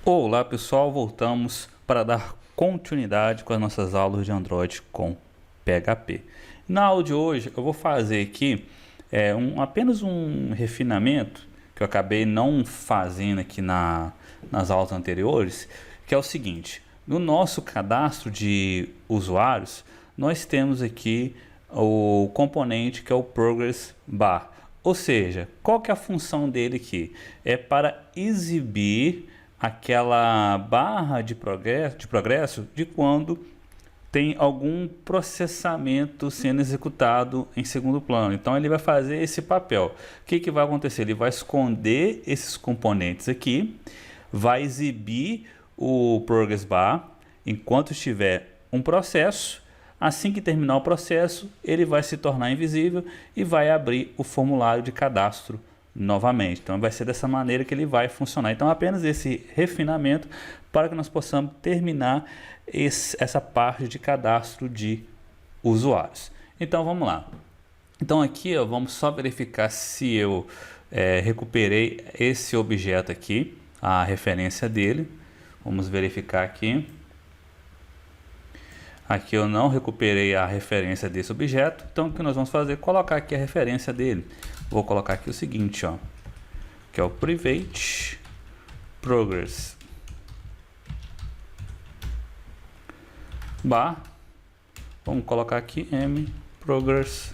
Olá pessoal, voltamos para dar continuidade com as nossas aulas de Android com PHP. Na aula de hoje eu vou fazer aqui apenas um refinamento que eu acabei não fazendo aqui nas aulas anteriores, que é o seguinte: no nosso cadastro de usuários nós temos aqui o componente que é o Progress Bar, ou seja, qual que é a função dele aqui? É para exibir aquela barra de progresso de quando tem algum processamento sendo executado em segundo plano. Então ele vai fazer esse papel. O que vai acontecer? Ele vai esconder esses componentes aqui, vai exibir o progress bar enquanto estiver um processo. Assim que terminar o processo, ele vai se tornar invisível e vai abrir o formulário de cadastro novamente. Então vai ser dessa maneira que ele vai funcionar. Então apenas esse refinamento para que nós possamos terminar essa parte de cadastro de usuários. Então vamos lá. Então aqui vamos só verificar se eu recuperei esse objeto aqui, a referência dele. Vamos verificar aqui. Aqui eu não recuperei a referência desse objeto, então o que nós vamos fazer? Colocar aqui a referência dele. Vou colocar aqui o seguinte, que é o private progress bar. Vamos colocar aqui m progress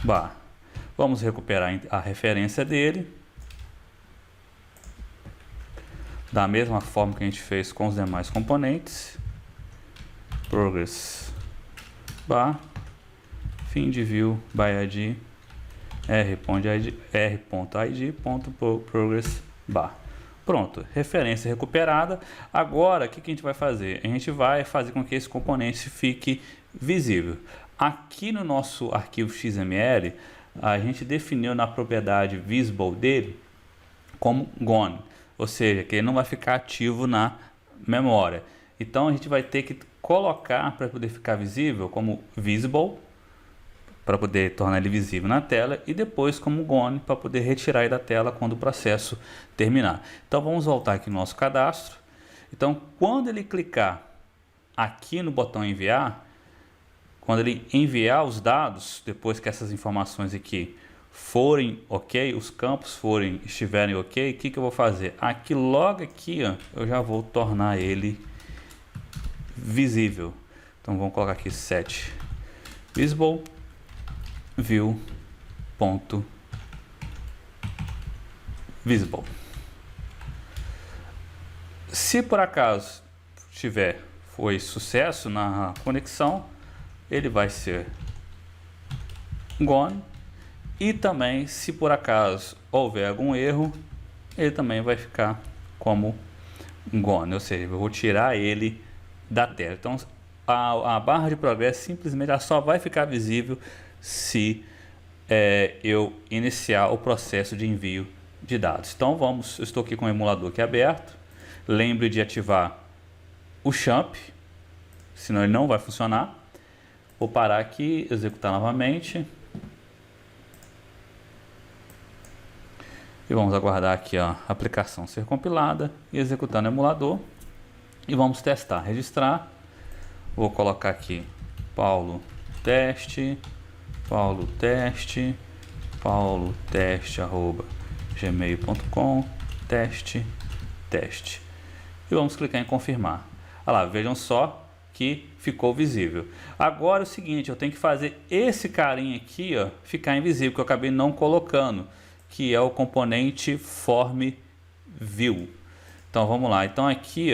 bar. Vamos recuperar a referência dele da mesma forma que a gente fez com os demais componentes. Progress bar find view by id r.id.progress bar. Pronto, referência recuperada. Agora o que a gente vai fazer? A gente vai fazer com que esse componente fique visível. Aqui no nosso arquivo XML, a gente definiu na propriedade visible dele como gone, ou seja, que ele não vai ficar ativo na memória. Então a gente vai ter que colocar para poder ficar visível como visible, para poder tornar ele visível na tela, e depois como gone, para poder retirar ele da tela quando o processo terminar. Então vamos voltar aqui no nosso cadastro. Então quando ele clicar aqui no botão enviar, quando ele enviar os dados, depois que essas informações aqui forem ok, os campos estiverem ok, o que eu vou fazer? Aqui logo aqui, eu já vou tornar ele visível. Então vamos colocar aqui set visible view ponto visible. Se por acaso foi sucesso na conexão, ele vai ser gone, e também se por acaso houver algum erro, ele também vai ficar como gone, ou seja, eu vou tirar ele da tela. Então a barra de progresso simplesmente ela só vai ficar visível se eu iniciar o processo de envio de dados. Então eu estou aqui com o emulador aqui aberto. Lembre de ativar o champ, senão ele não vai funcionar. Vou parar aqui, executar novamente. E vamos aguardar aqui a aplicação ser compilada e executar no emulador. E vamos testar, registrar. Vou colocar aqui Paulo teste @gmail.com teste. E vamos clicar em confirmar. Olha lá, vejam só que ficou visível. Agora é o seguinte, eu tenho que fazer esse carinha aqui ficar invisível, que eu acabei não colocando, que é o componente form view. Então vamos lá. Então aqui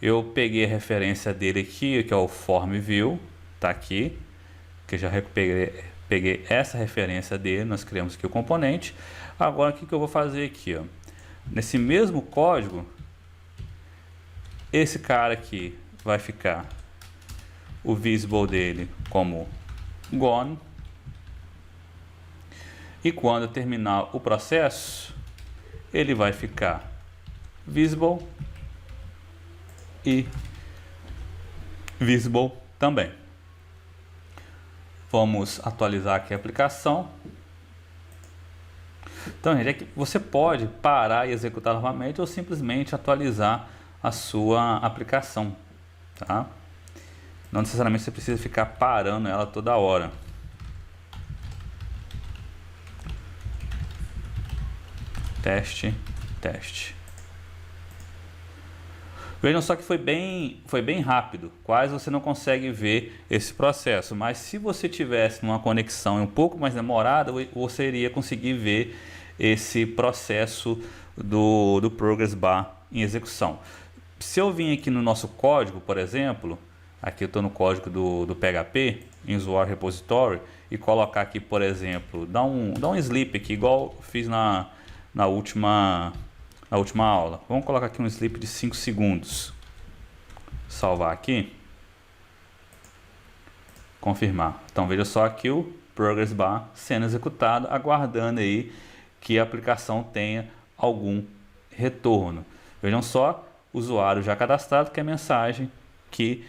eu peguei a referência dele aqui, que é o form view, tá aqui, que eu já peguei essa referência dele, nós criamos aqui o componente. Agora o que eu vou fazer aqui, nesse mesmo código, esse cara aqui vai ficar o visible dele como gone, e quando terminar o processo ele vai ficar visible e visible também. Vamos atualizar aqui a aplicação. Então, gente, é que você pode parar e executar novamente ou simplesmente atualizar a sua aplicação, tá? Não necessariamente você precisa ficar parando ela toda hora. Teste, teste. Vejam só que foi bem rápido, quase você não consegue ver esse processo, mas se você tivesse uma conexão um pouco mais demorada, você iria conseguir ver esse processo do Progress Bar em execução. Se eu vim aqui no nosso código, por exemplo, aqui eu estou no código do PHP, em usuário repository, e colocar aqui, por exemplo, dá um sleep aqui, igual eu fiz na última aula. Vamos colocar aqui um sleep de 5 segundos. Salvar aqui. Confirmar. Então veja só aqui o Progress Bar sendo executado, aguardando aí que a aplicação tenha algum retorno. Vejam só, usuário já cadastrado, que é a mensagem que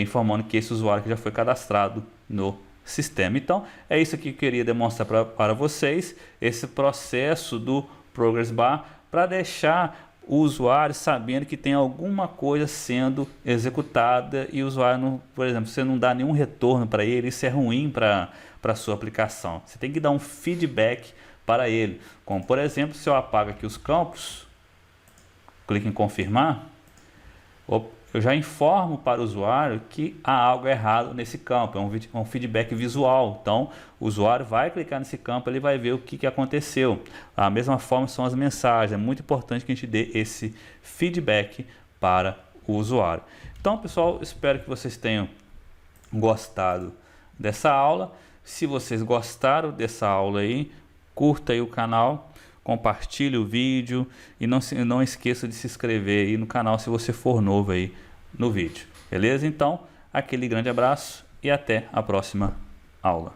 informando que esse usuário que já foi cadastrado no sistema. Então é isso que eu queria demonstrar para vocês, esse processo do Progress Bar, para deixar o usuário sabendo que tem alguma coisa sendo executada e o usuário, não, por exemplo, você não dá nenhum retorno para ele, isso é ruim para a sua aplicação. Você tem que dar um feedback para ele, como por exemplo, se eu apago aqui os campos, clique em confirmar, eu já informo para o usuário que há algo errado nesse campo, é um feedback visual. Então, o usuário vai clicar nesse campo, ele vai ver o que aconteceu. Da mesma forma são as mensagens, é muito importante que a gente dê esse feedback para o usuário. Então, pessoal, espero que vocês tenham gostado dessa aula. Se vocês gostaram dessa aula aí, curta aí o canal, compartilhe o vídeo e não esqueça de se inscrever aí no canal se você for novo aí no vídeo. Beleza? Então, aquele grande abraço e até a próxima aula.